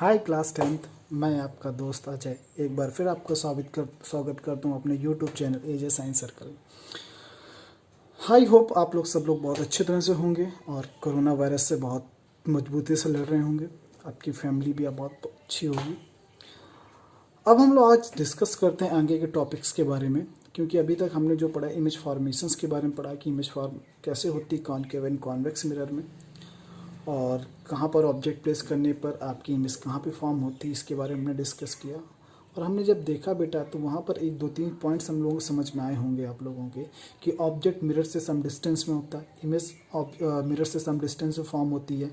हाय class 10th। मैं आपका दोस्त अजय एक बार फिर आपको स्वागत करता हूँ अपने YouTube channel AJ science circle. I hope आप लोग सब लोग बहुत अच्छी तरह से होंगे और कोरोना वायरस से बहुत मजबूती से लड़ रहे होंगे। आपकी फैमिली भी अब बहुत अच्छी होगी। अब हम लोग आज डिस्कस करते हैं आगे के टॉपिक्स के बारे में, क्योंकि अभी तक हमने जो पढ़ा इमेज फॉर्मेशंस के बारे में पढ़ा कि इमेज फॉर्म कैसे होती है कॉनकेव एंड कॉन्वेक्स मिरर में, और कहाँ पर ऑब्जेक्ट प्लेस करने पर आपकी इमेज कहाँ पे फॉर्म होती है, इसके बारे में हमने डिस्कस किया। और हमने जब देखा बेटा तो वहाँ पर एक दो तीन पॉइंट्स हम लोगों को समझ में आए होंगे आप लोगों के कि ऑब्जेक्ट मिरर से सम डिस्टेंस में होता है, इमेज मिरर से सम डिस्टेंस में फॉर्म होती है,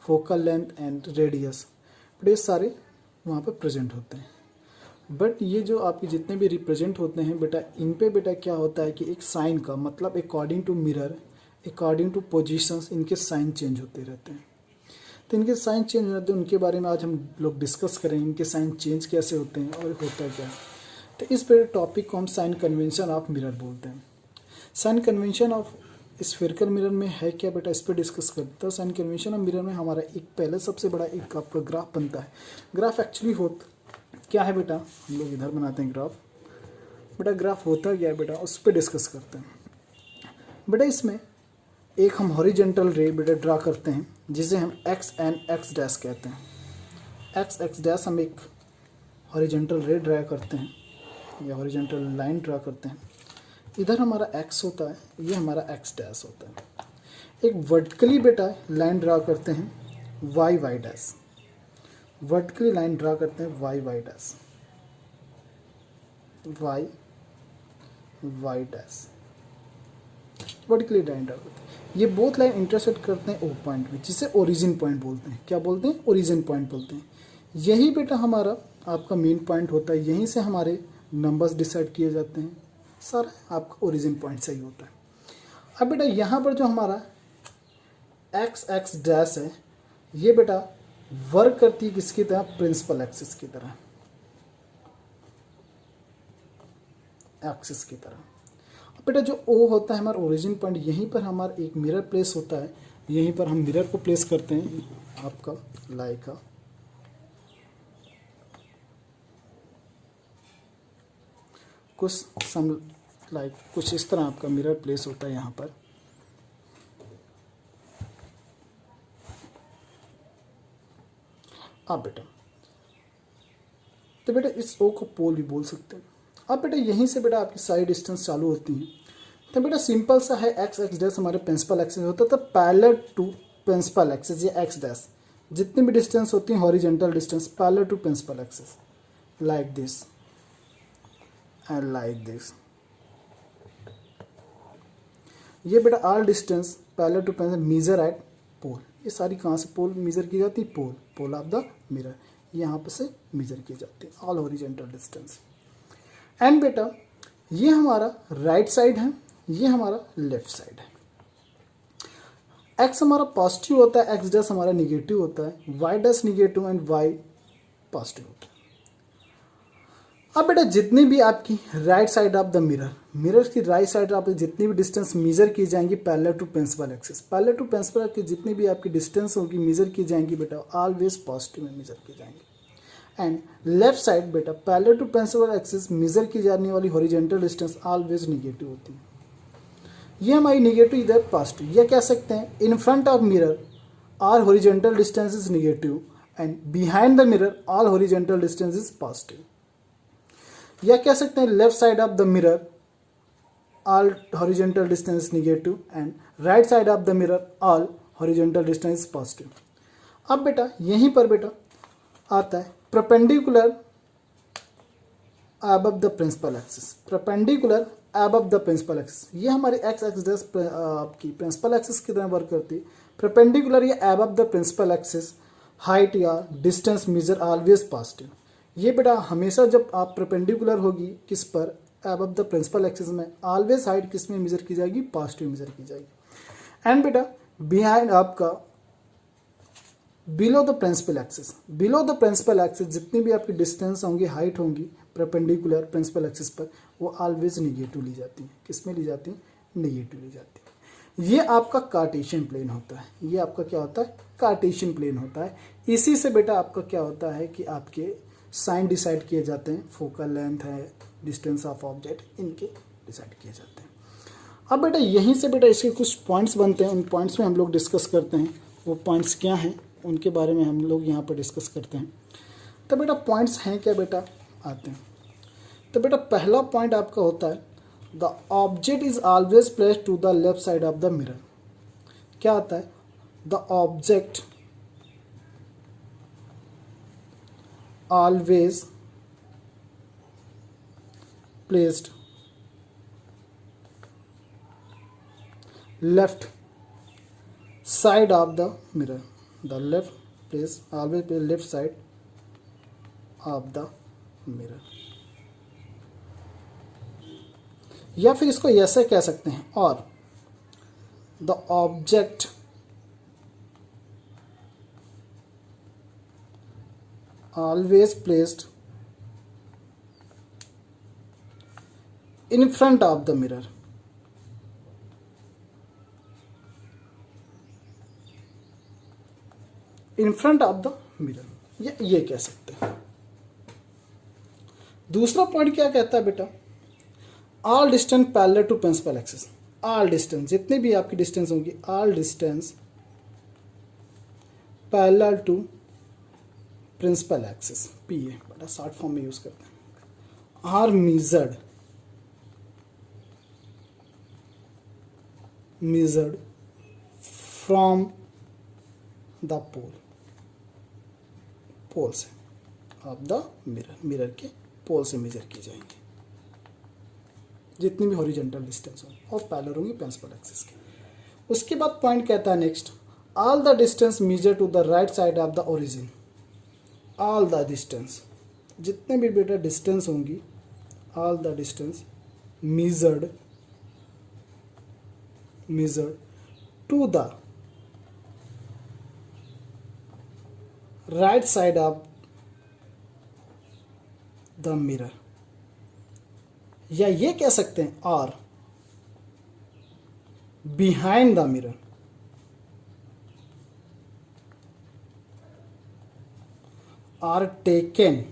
focal length and radius, but ये सारे वहाँ पर प्रेजेंट होते हैं। बट ये जो आपके जितने भी रिप्रेजेंट होते हैं बेटा, इन पे बेटा क्या होता है कि एक साइन का मतलब according to mirror, according to positions इनके साइन चेंज होते रहते हैं। तो इनके साइन चेंज होते हैं, उनके बारे में आज हम लोग डिस्कस करेंगे, इनके साइन चेंज कैसे होते हैं और होता क्या है। तो इस पर टॉपिक को हम साइन कन्वेंशन ऑफ मिरर बोलते हैं। Sign convention of spherical mirror में है क्या बेटा, इस पर डिस्कस करते हैं। साइन कन्वेंशन ऑफ मिरर में हमारा एक पहले सबसे बड़ा एक आपका ग्राफ बनता है। ग्राफ एक्चुअली होता क्या है बेटा, हम लोग इधर बनाते हैं ग्राफ। बेटा ग्राफ होता क्या है बेटा, उस पर डिस्कस करते हैं। बेटा इसमें एक हम हॉरिजेंटल रे बेटा ड्रा करते हैं जिसे हम एक्स एंड एक्स डैश कहते हैं। एक्स एक्स डैश हम एक हॉरिजेंटल रे ड्रा करते हैं या हॉरिजेंटल लाइन ड्रा करते हैं। इधर हमारा एक्स होता है, ये हमारा एक्स डैश होता है। एक वर्टिकली बेटा लाइन ड्रा करते हैं Y Y dash, vertically line draw करते हैं Y Y dash, Y Y dash, vertically line draw करते हैं। ये बोथ लाइन इंटरसेक्ट करते हैं ओ पॉइंट में, जिसे ओरिजिन पॉइंट बोलते हैं। क्या बोलते हैं? ओरिजिन पॉइंट बोलते हैं। यही बेटा हमारा आपका मेन पॉइंट होता है, यहीं से हमारे नंबर्स डिसाइड किए जाते हैं। सारा आपका ओरिजिन पॉइंट से ही होता है। अब बेटा यहाँ पर जो हमारा एक्स एक्स डैश है, ये बेटा वर्क करती है किसकी तरह? प्रिंसिपल एक्सिस की तरह, एक्सिस की तरह। बेटा जो O होता है हमारा ओरिजिन पॉइंट, यहीं पर हमारा एक मिरर प्लेस होता है, यहीं पर हम मिरर को प्लेस करते हैं आपका लाइक कुछ इस तरह आपका मिरर प्लेस होता है यहाँ पर। अब बेटा तो बेटा इस O को पोल भी बोल सकते हैं। अब बेटा यहीं से बेटा आपकी साइड डिस्टेंस चालू होती है। तो बेटा सिंपल सा है, एक्स एक्स डैश हमारे प्रिंसिपल एक्सिस होता था पैरेलल टू प्रिंसिपल एक्सिस। ये एक्स डैश जितनी भी डिस्टेंस होती है horizontal distance parallel to principal axis, like this and like this. ये बेटा all distance parallel to principal measure at pole. ये सारी कहाँ से पोल मेजर की जाती है? पोल ऑफ द मिरर, यहाँ पर से मेजर की जाती है ऑल हॉरिजेंटल डिस्टेंस। एंड बेटा ये हमारा राइट साइड है, ये हमारा लेफ्ट साइड है। एक्स हमारा पॉजिटिव होता है, एक्स डैश हमारा निगेटिव होता है, Y dash negative and Y positive होता है। अब बेटा जितनी भी आपकी right side of the mirror की राइट साइड आप जितनी भी डिस्टेंस मेजर की जाएंगी parallel to principal axis, parallel to principal की जितनी भी आपकी डिस्टेंस होगी मेजर की जाएंगी बेटा ऑलवेज पॉजिटिव में मेजर की जाएंगी। एंड लेफ्ट साइड बेटा parallel to principal axis measure की जाने वाली हॉरिजेंटल डिस्टेंस ऑलवेज निगेटिव होती है। ये हमारी निगेटिव, इधर पॉजिटिव। ये कह सकते हैं इन front of mirror all horizontal distance is negative and behind the mirror all horizontal distance is positive. या कह सकते हैं left side of the mirror all horizontal distance negative and right side of the mirror all horizontal distance positive. अब बेटा यहीं पर बेटा आता है perpendicular above the principal axis, perpendicular above the principal axis। ये हमारी एक्स एक्स डैश आपकी प्रिंसिपल एक्सिस की तरह वर्क करती है। परपेंडिकुलर या above the principal axis height या डिस्टेंस मेजर ऑलवेज पॉजिटिव। ये बेटा हमेशा जब आप परपेंडिकुलर होगी किस पर? above the principal axis में, ऑलवेज हाइट किस में मेजर की जाएगी? पॉजिटिव मेजर की जाएगी। एंड बेटा बिहाइंड आपका below the principal axis, below the principal axis जितनी भी आपकी डिस्टेंस होंगी, हाइट होंगी परपेंडिकुलर प्रिंसिपल एक्सिस पर, वो ऑलवेज निगेटिव ली जाती है। किस में ली जाती है? निगेटिव ली जाती है। ये आपका कार्टेशियन प्लेन होता है। ये आपका क्या होता है? कार्टेशियन प्लेन होता है। इसी से बेटा आपका क्या होता है कि आपके साइन डिसाइड किए जाते हैं, फोकल लेंथ है, डिस्टेंस ऑफ ऑब्जेक्ट, इनके डिसाइड किए जाते हैं। अब बेटा यहीं से बेटा इसके कुछ पॉइंट्स बनते हैं, उन पॉइंट्स में हम लोग डिस्कस करते हैं। वो पॉइंट्स क्या हैं उनके बारे में हम लोग यहाँ पर डिस्कस करते हैं। तो बेटा पॉइंट्स हैं क्या बेटा, आते हैं। तो बेटा पहला पॉइंट आपका होता है the object is always placed to the left side of the mirror. क्या आता है, the object always placed left side of the mirror, the left place always place left side of the mirror. या फिर इसको ऐसे कह सकते हैं, और the object always placed in front of the mirror. In front of the mirror, ये कह सकते हैं। दूसरा पॉइंट क्या कहता है बेटा, all distance parallel to principal axis. All distance, जितनी भी आपकी डिस्टेंस होगी, all distance parallel to principal axis, PA बेटा शॉर्ट फॉर्म में यूज करते हैं, are measured from the pole से ऑफ द मिरर के पोल से मेजर किए जाएंगे, जितनी भी हॉरिजॉन्टल डिस्टेंस हो और पैरेलल होंगी प्रिंसिपल एक्सिस के। उसके बाद पॉइंट कहता है next, all the distance measure to the right side of the origin. All the distance, जितने भी बेटा डिस्टेंस होंगी, all the distance measured to the right side of the mirror, या ये कह सकते हैं और behind the mirror, are taken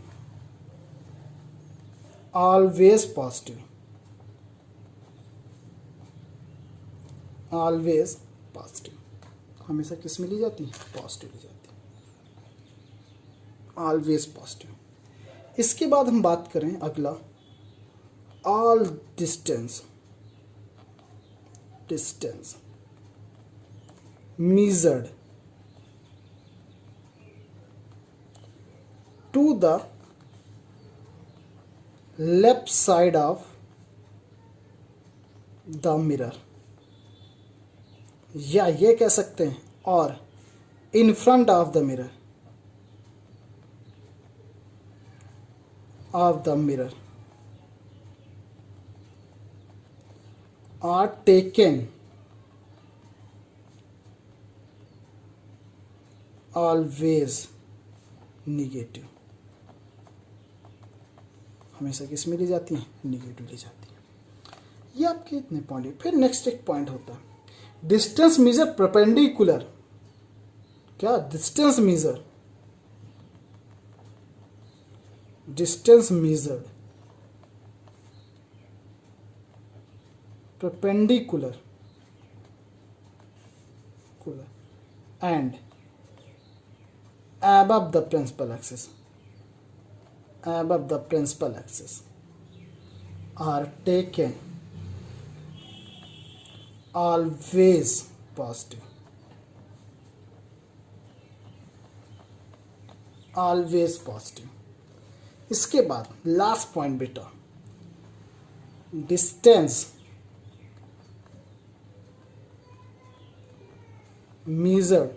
always positive. Always positive हमेशा किस में ली जाती है, पॉजिटिव ली जाती है, ऑलवेज पॉजिटिव। इसके बाद हम बात करें अगला, all distance measured to the left side of the mirror, या ये कह सकते हैं और इन front of the mirror, are taken always negative। हमेशा किस में ली जाती है, निगेटिव ली जाती है। ये आपके इतने पॉइंट है। फिर नेक्स्ट एक पॉइंट होता है डिस्टेंस मेजर परपेंडिकुलर। क्या, distance measured perpendicular and above the principal axis are taken always positive। इसके बाद लास्ट पॉइंट बेटा, distance measured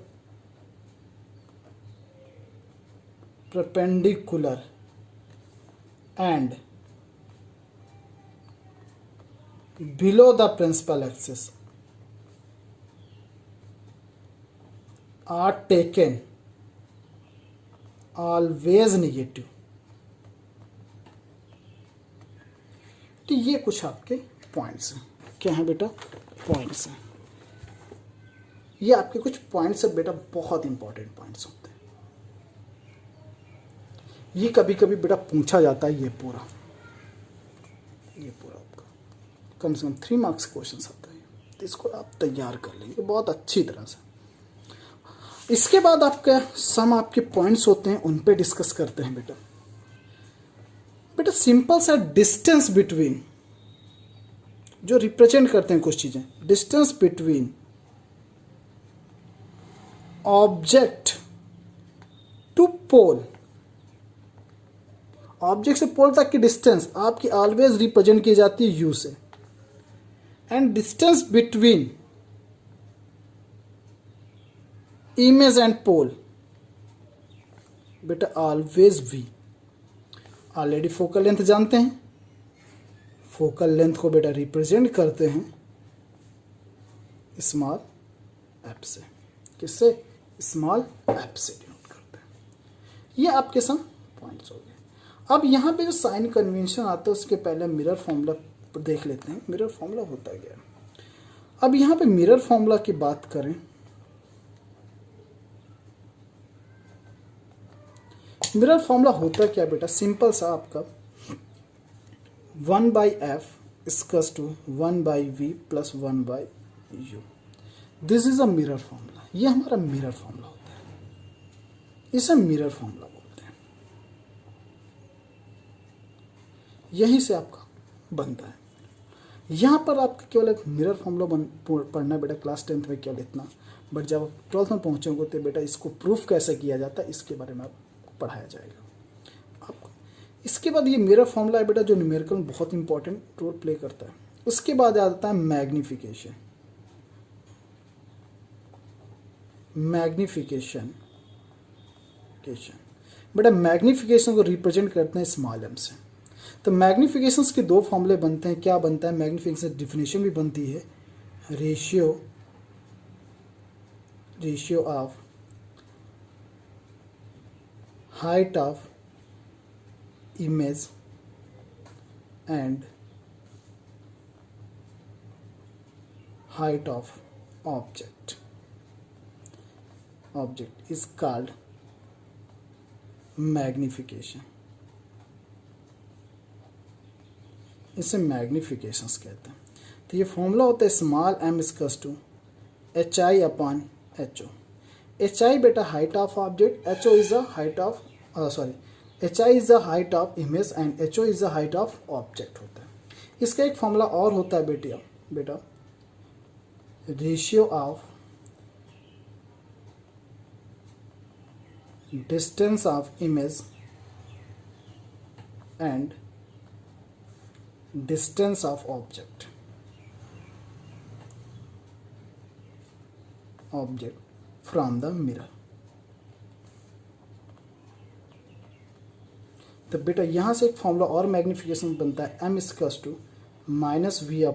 perpendicular and below the principal axis are taken always negative। तो ये कुछ आपके पॉइंट्स हैं। क्या है बेटा, पॉइंट्स हैं। ये आपके कुछ पॉइंट्स है बेटा, बहुत इंपॉर्टेंट पॉइंट्स होते हैं। ये कभी कभी बेटा पूछा जाता है, ये पूरा आपका कम से कम 3 मार्क्स क्वेश्चन आता है, तो इसको आप तैयार कर लेंगे बहुत अच्छी तरह से। इसके बाद आपका सम आपके पॉइंट्स होते हैं, उन पे डिस्कस करते हैं बेटा। बेटा सिंपल सा डिस्टेंस बिटवीन, जो रिप्रेजेंट करते हैं कुछ चीजें, distance between object to pole, object से पोल तक की डिस्टेंस आपकी ऑलवेज रिप्रेजेंट की जाती है यू से, and distance between image and pole बेटा always v. Already focal length जानते हैं, फोकल लेंथ को बेटा रिप्रेजेंट करते हैं स्मॉल एफ से। किससे? स्मॉल एफ से डिनोट करते हैं। ये आपके सम पॉइंट्स हो गए। अब यहाँ पे जो साइन कन्वेंशन आता है उसके पहले मिरर फॉर्मूला देख लेते हैं। मिरर फॉर्मूला होता है क्या? अब यहाँ पे मिरर फॉर्मूला की बात करें, मिरर फॉर्मूला होता क्या बेटा? सिंपल सा आपका 1/f equals to 1/v plus 1/u। This is a mirror formula. ये हमारा मिरर फॉर्मूला होता है, इसे मिरर फॉर्मूला बोलते हैं। यहीं से आपका बनता है। यहाँ पर आपका केवल एक मिरर फॉर्मूला पढ़ना बेटा क्लास 10th में, केवल इतना। बट जब आप 12th में पहुँचोगे तो बेटा इसको प्रूफ कैसे किया जाता है इसके बारे में आपको पढ़ाया जाएगा आपको। इसके बाद ये मिरर फॉर्मूला है बेटा जो न्यूमेरिकल में बहुत इंपॉर्टेंट रोल प्ले करता है। उसके बाद आता है मैग्निफिकेशन। बेटा मैग्निफिकेशन को रिप्रेजेंट करते हैं स्मॉल एम से। तो मैग्निफिकेशन के दो फॉर्मूले बनते हैं। क्या बनता है? मैग्निफिकेशन डिफिनेशन भी बनती है, ratio of height of image and height of object is called magnification। इसे मैग्निफिकेशंस कहते हैं। तो ये फॉर्मूला होता है small M equals to HI/HO। HI बेटा height of object, HO is the height of HI is the height of image and HO is the height of object होता है। इसका एक फॉर्मूला और होता है बेटा ratio of distance of image and distance of object from the mirror. तो बेटा यहां से एक फॉर्मूला और मैग्निफिकेशन बनता है m इक्वल्स टू -v/u।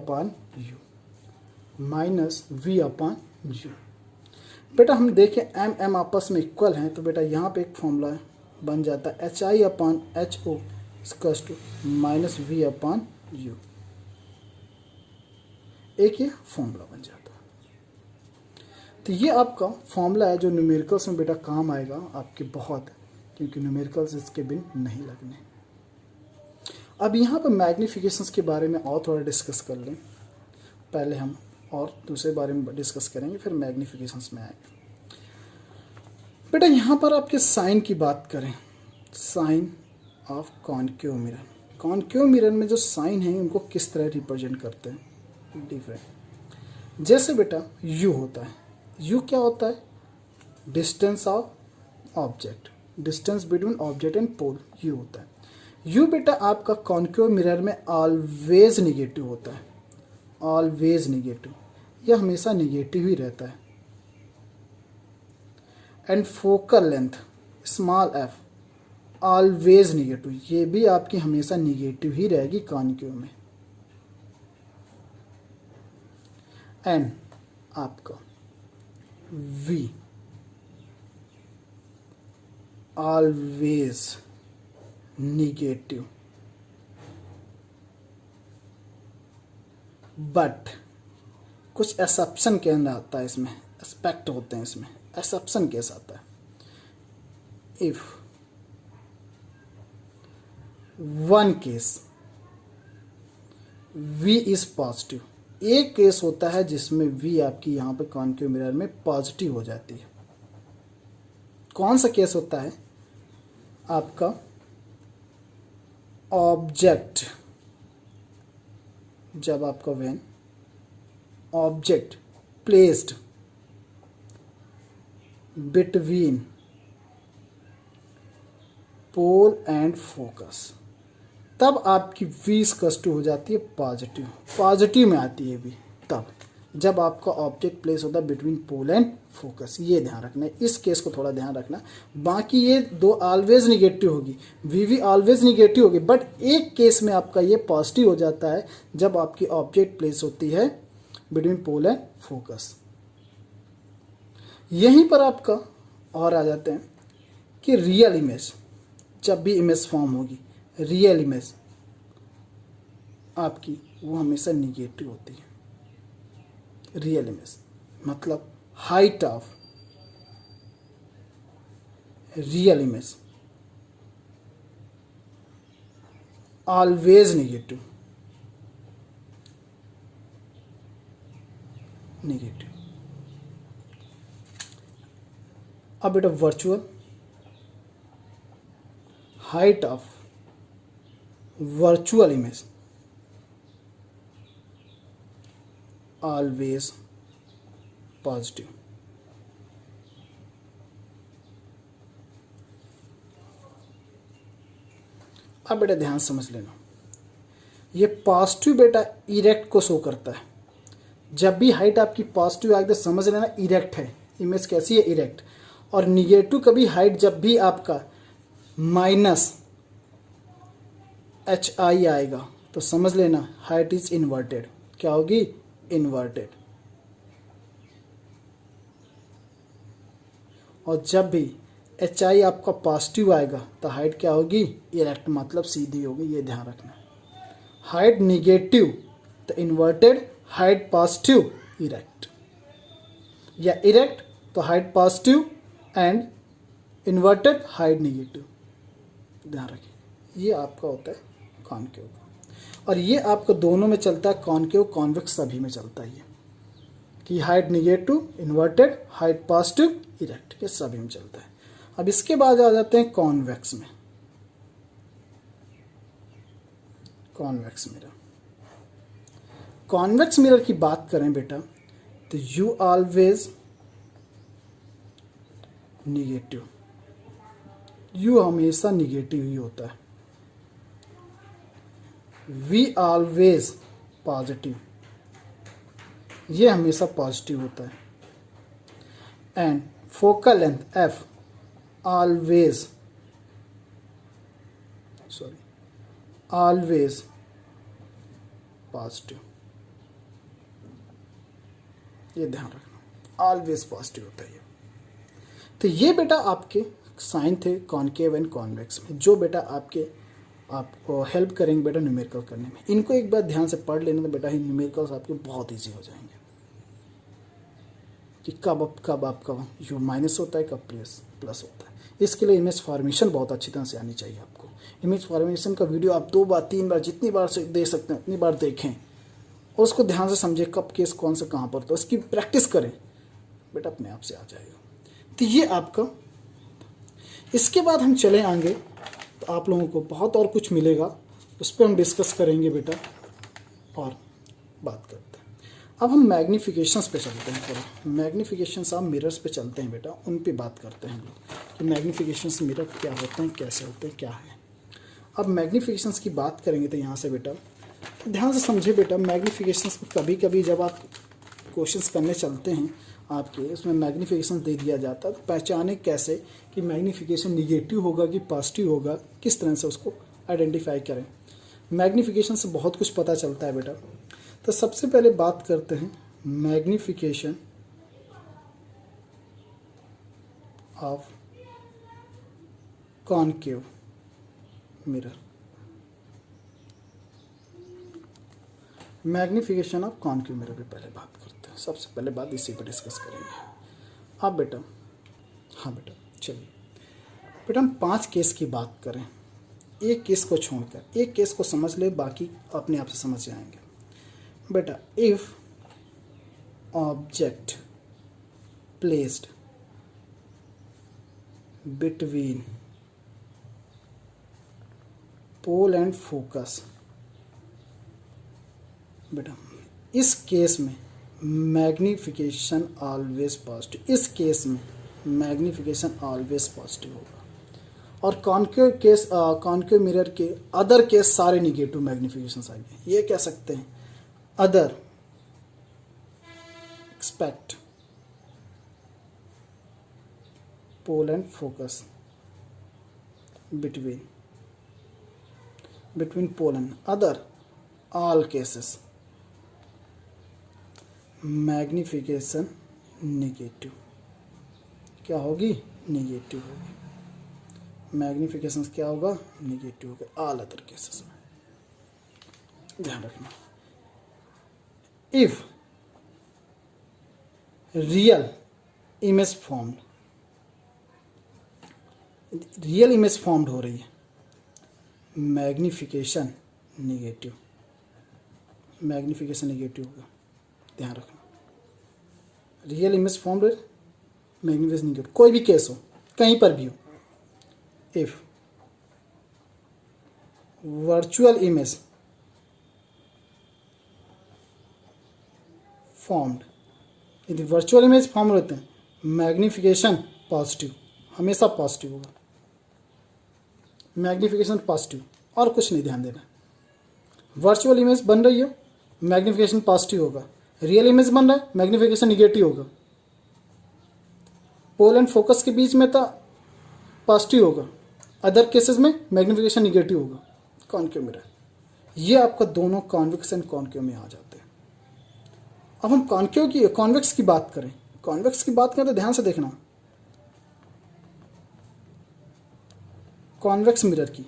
बेटा हम देखें m आपस में इक्वल हैं, तो बेटा यहाँ पे एक फॉर्मूला बन जाता है HI/HO इक्वल्स टू -v/u। एक ये फॉर्मूला बन जाता है। तो ये आपका फॉर्मूला है जो न्यूमेरिकल्स में बेटा काम आएगा आपके बहुत, क्योंकि न्यूमेरिकल्स इसके बिन नहीं लगने। अब यहाँ पर मैग्निफिकेशंस के बारे में और थोड़ा डिस्कस कर लें। पहले हम और दूसरे बारे में डिस्कस करेंगे, फिर मैग्निफिकेशंस में आएंगे। बेटा यहाँ पर आपके साइन की बात करें, sign of concave mirror. Concave mirror में जो साइन है उनको किस तरह रिप्रेजेंट करते हैं? डिफरेंट। जैसे बेटा यू होता है, यू क्या होता है? Distance of object, distance between object and pole, U होता है। यू बेटा आपका कॉनकेव मिरर में ऑलवेज निगेटिव होता है, ऑलवेज निगेटिव, यह हमेशा निगेटिव ही रहता है। And focal length small F always negative, ये भी आपकी हमेशा निगेटिव ही रहेगी कॉनकेव में। एंड आपका V ऑलवेज निगेटिव, बट कुछ एक्सेप्शन के अंदर आता है इसमें। एस्पेक्ट होते हैं इसमें, एक्सेप्शन केस आता है। If one case V is positive, एक केस होता है जिसमें V आपकी यहाँ पे कॉनकेव मिरर में पॉजिटिव हो जाती है। कौन सा केस होता है? आपका ऑब्जेक्ट, जब आपका when object placed between pole and focus, तब आपकी V इक्वल टू हो जाती है पॉजिटिव, पॉजिटिव में आती है V तब जब आपका ऑब्जेक्ट प्लेस होता है बिटवीन पोल एंड फोकस। ये ध्यान रखना है, इस केस को थोड़ा ध्यान रखना। बाकी ये दो ऑलवेज निगेटिव होगी, VV ऑलवेज निगेटिव होगी, बट एक केस में आपका ये पॉजिटिव हो जाता है जब आपकी ऑब्जेक्ट प्लेस होती है बिटवीन पोल एंड फोकस। यहीं पर आपका और आ जाते हैं कि रियल इमेज, जब भी इमेज फॉर्म होगी, रियल इमेज आपकी वो हमेशा निगेटिव होती है। रियल इमेज मतलब height of real image always negative, negative. अब बेटा virtual height of virtual image always positive. अब बेटा ध्यान समझ लेना, ये पॉजिटिव बेटा इरेक्ट को शो करता है। जब भी हाइट आपकी पॉजिटिव आएगी तो समझ लेना इरेक्ट है, इमेज कैसी है? इरेक्ट। और निगेटिव कभी हाइट जब भी आपका -HI आएगा तो समझ लेना हाइट इज इन्वर्टेड। क्या होगी? इन्वर्टेड। और जब भी HI आपका पॉजिटिव आएगा तो हाइट क्या होगी? इरेक्ट, मतलब सीधी होगी। ये ध्यान रखना। हाइट निगेटिव तो इन्वर्टेड, हाइट पॉजिटिव इरेक्ट, या इरेक्ट तो height positive and inverted height negative. ध्यान रखिए, ये आपका होता है कॉनकेव का। और ये आपको दोनों में चलता है, कॉनकेव कॉन्वेक्स सभी में चलता है ये, कि height negative inverted, height positive erect, ये सभी में चलता है। अब इसके बाद आ जाते हैं कॉन्वेक्स में। कॉन्वेक्स मिरर, कॉन्वेक्स मिरर की बात करें बेटा तो यू ऑलवेज निगेटिव, यू हमेशा निगेटिव ही होता है। वी ऑलवेज पॉजिटिव, ये हमेशा पॉजिटिव होता है। And focal length F always always positive, ये ध्यान रखना, ऑलवेज पॉजिटिव होता है ये। तो ये बेटा आपके साइन थे कॉनकेव एंड कॉन्वेक्स में, जो बेटा आपको हेल्प करेंगे बेटा न्यूमेरिकल करने में। इनको एक बार ध्यान से पढ़ लेने तो बेटा ही न्यूमेरिकल्स आपके बहुत ईजी हो जाएंगे, कि कब आपका यू माइनस होता है, कब प्लस होता है। इसके लिए इमेज फॉर्मेशन बहुत अच्छी तरह से आनी चाहिए आपको। इमेज फॉर्मेशन का वीडियो आप 2 बार 3 बार जितनी बार से दे सकते हैं उतनी बार देखें, और उसको ध्यान से समझें कब केस कौन सा कहाँ पर, तो उसकी प्रैक्टिस करें बेटा, अपने आप से आ जाएगा। तो ये आपका, इसके बाद हम चले आगे तो आप लोगों को बहुत और कुछ मिलेगा, उस पर हम डिस्कस करेंगे बेटा और बात करते हैं। अब हम मैग्नीफिकेशंस पे चलते हैं, थोड़ा मैग्नीफिकेशंस आप मिरर्स पे चलते हैं बेटा, उन पे बात करते हैं हम लोग कि मैग्नीफिकेशंस मिरर क्या होते हैं, कैसे होते हैं, क्या है। अब मैग्नीफिकेशंस की बात करेंगे तो यहाँ से बेटा तो ध्यान से समझे बेटा, मैग्नीफिकेशंस कभी कभी जब आप क्वेश्चंस करने चलते हैं आपके, उसमें मैग्नीफिकेशन दे दिया जाता है तो पहचाने कैसे कि मैग्नीफिकेशन निगेटिव होगा कि पॉजिटिव होगा, किस तरह से उसको आइडेंटिफाई करें। मैग्नीफिकेशन से बहुत कुछ पता चलता है बेटा। तो सबसे पहले बात करते हैं magnification of concave mirror. Magnification of concave mirror पे पहले बात करते हैं। सबसे पहले बात इसी पर डिस्कस करेंगे। अब बेटा, हाँ बेटा चलिए बेटा, हम 5 केस की बात करें, एक केस को छोड़कर। एक केस को समझ ले, बाकी अपने आप से समझ जाएंगे बेटा। If object placed between pole and focus, बेटा इस केस में मैग्निफिकेशन ऑलवेज पॉजिटिव। इस केस में मैग्निफिकेशन ऑलवेज पॉजिटिव होगा। और कॉन्केव केस, कॉन्केव मिरर के अदर केस सारे निगेटिव मैग्निफिकेशन आएंगे। ये कह सकते हैं other except pole and focus between pole and other all cases magnification negative क्या होगी? निगेटिव होगी। मैग्निफिकेशन क्या होगा? निगेटिव होगा ऑल अदर केसेस में। ध्यान रखना, if real image formed, real image formed हो रही है, मैग्निफिकेशन निगेटिव, मैग्निफिकेशन निगेटिव होगा। ध्यान रखना, real image formed, magnification negative, कोई भी केस हो, कहीं पर भी हो। इफ वर्चुअल इमेज फॉर्म्ड, यदि वर्चुअल इमेज फॉर्म होते हैं, मैग्निफिकेशन पॉजिटिव, हमेशा पॉजिटिव होगा। मैग्निफिकेशन पॉजिटिव, और कुछ नहीं ध्यान देना। वर्चुअल इमेज बन रही है, मैग्निफिकेशन पॉजिटिव होगा। रियल इमेज बन रहा है, मैग्निफिकेशन निगेटिव होगा। पोल एंड फोकस के बीच में तो पॉजिटिव होगा, अदर केसेस में मैग्निफिकेशन निगेटिव होगा। कॉन्केव मिरर, ये आपका दोनों कॉन्वेक्स एंड कॉन्केव में आ जाते हैं। अब हम कॉन्केव की, कॉन्वेक्स की बात करें, कॉन्वेक्स की बात करें तो ध्यान से देखना, कॉन्वेक्स मिरर की,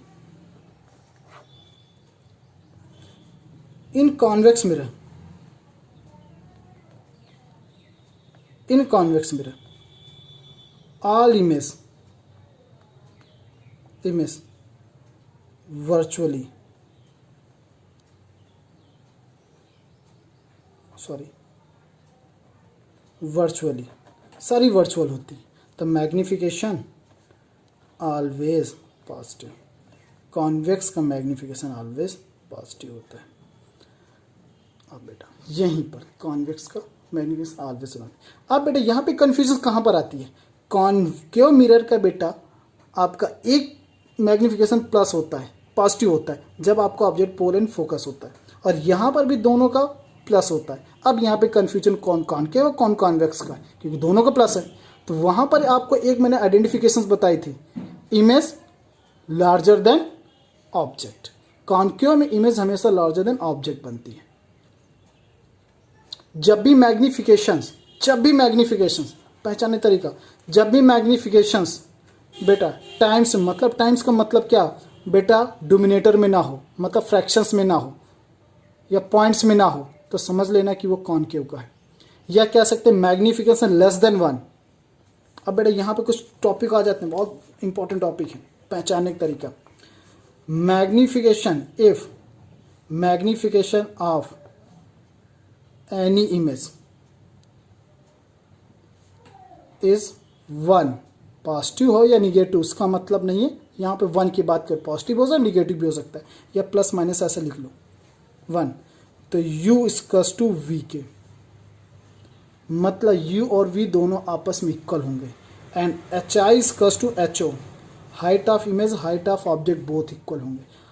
in convex mirror, in convex mirror all image virtually, virtually सारी वर्चुअल होती, तो मैग्निफिकेशन ऑलवेज पॉजिटिव। कॉन्वेक्स का मैग्निफिकेशन ऑलवेज पॉजिटिव होता है। अब बेटा यहीं पर कॉन्वेक्स का मैग्निफिकेशन ऑलवेज होता है। अब बेटा यहाँ पे कन्फ्यूजन कहाँ पर आती है? कॉन्केव मिरर का बेटा आपका एक मैग्निफिकेशन प्लस होता है, पॉजिटिव होता है, जब आपका ऑब्जेक्ट पोल एंड फोकस होता है, और यहाँ पर भी दोनों का प्लस होता है। अब यहाँ पे कन्फ्यूजन कौन कॉन्केव और कौन कॉन्वेक्स का है, क्योंकि दोनों का प्लस है। तो वहाँ पर आपको एक मैंने आइडेंटिफिकेशंस बताई थी, image larger than object. Concave में इमेज हमेशा लार्जर देन ऑब्जेक्ट बनती है। जब भी मैग्निफिकेशंस पहचानने तरीका, जब भी मैग्निफिकेशंस बेटा टाइम्स, मतलब टाइम्स का मतलब क्या बेटा, डोमिनेटर में ना हो, मतलब फ्रैक्शंस में ना हो या पॉइंट्स में ना हो, तो समझ लेना कि वो कॉन्केव का है। या कह सकते हैं मैग्निफिकेशन लेस देन 1। अब बेटा यहाँ पे कुछ टॉपिक आ जाते हैं, बहुत इंपॉर्टेंट टॉपिक है, पहचानने का तरीका। Magnification, if magnification of any image is 1, positive हो या निगेटिव उसका मतलब नहीं है। यहाँ पे 1 की बात कर, पॉजिटिव हो सकता है, निगेटिव भी हो सकता है, या प्लस माइनस ऐसे लिख लो 1, तो u इक्वल्स टू v के, मतलब u और v दोनों आपस में इक्वल होंगे। And hi equals to ho, height of image, height of object both equal होंगे।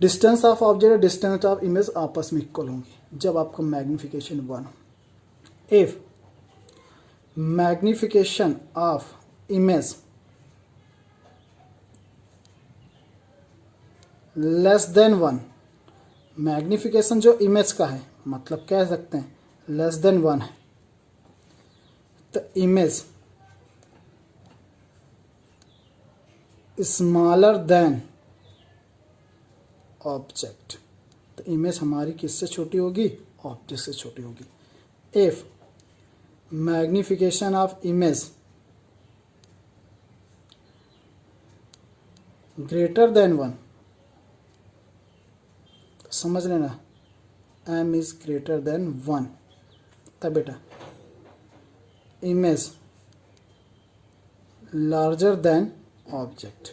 डिस्टेंस ऑफ ऑब्जेक्ट और डिस्टेंस ऑफ इमेज आपस में इक्वल होंगे जब आपका मैग्निफिकेशन 1 हो। If magnification of image less than 1, magnification जो इमेज का है, मतलब कह सकते हैं लेस देन 1 है, तो इमेज स्मॉलर देन ऑब्जेक्ट, तो इमेज हमारी किससे छोटी होगी? ऑब्जेक्ट से छोटी होगी। If magnification of image greater than 1, समझ लेना, m इज ग्रेटर देन 1, तब बेटा image larger than object,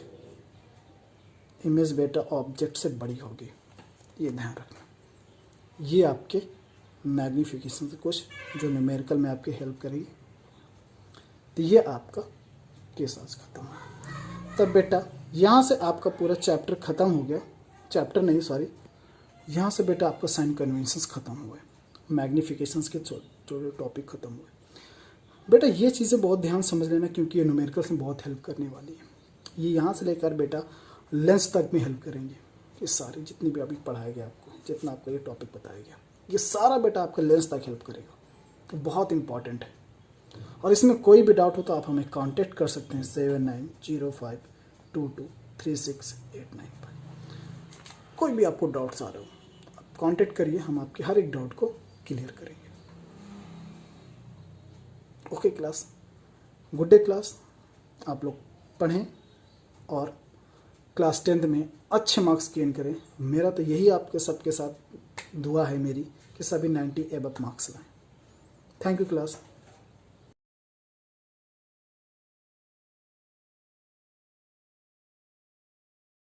image बेटा ऑब्जेक्ट से बड़ी होगी, ये ध्यान रखना। ये आपके मैग्नीफिकेशन से कुछ जो न्यूमेरिकल में आपकी हेल्प करेगी। तो ये आपका केस आज खत्म है। तब बेटा यहाँ से आपका पूरा चैप्टर ख़त्म हो गया, चैप्टर नहीं सॉरी, यहाँ से बेटा आपका साइन कन्वेंशंस ख़त्म हुए, मैग्नीफिकेशंस के जो टॉपिक ख़त्म हुए। बेटा ये चीज़ें बहुत ध्यान समझ लेना, क्योंकि ये न्यूमेरिकल्स में बहुत हेल्प करने वाली है। ये यहाँ से लेकर बेटा लेंस तक में हेल्प करेंगे। ये सारे जितनी भी अभी पढ़ाया गया आपको, जितना आपको ये टॉपिक बताया गया, ये सारा बेटा आपका लेंस तक हेल्प करेगा, तो बहुत इंपॉर्टेंट है। और इसमें कोई भी डाउट हो तो आप हमें कांटेक्ट कर सकते हैं 7905223689 पर। कोई भी आपको डाउट्स आ रहे हो आप कांटेक्ट करिए, हम आपके हर एक डाउट को क्लियर करेंगे। Okay class, good day class. आप लोग पढ़ें और क्लास 10th में अच्छे मार्क्स गेन करें। मेरा तो यही आपके सबके साथ दुआ है मेरी कि सभी 90 एबव मार्क्स लाएं। Thank you class.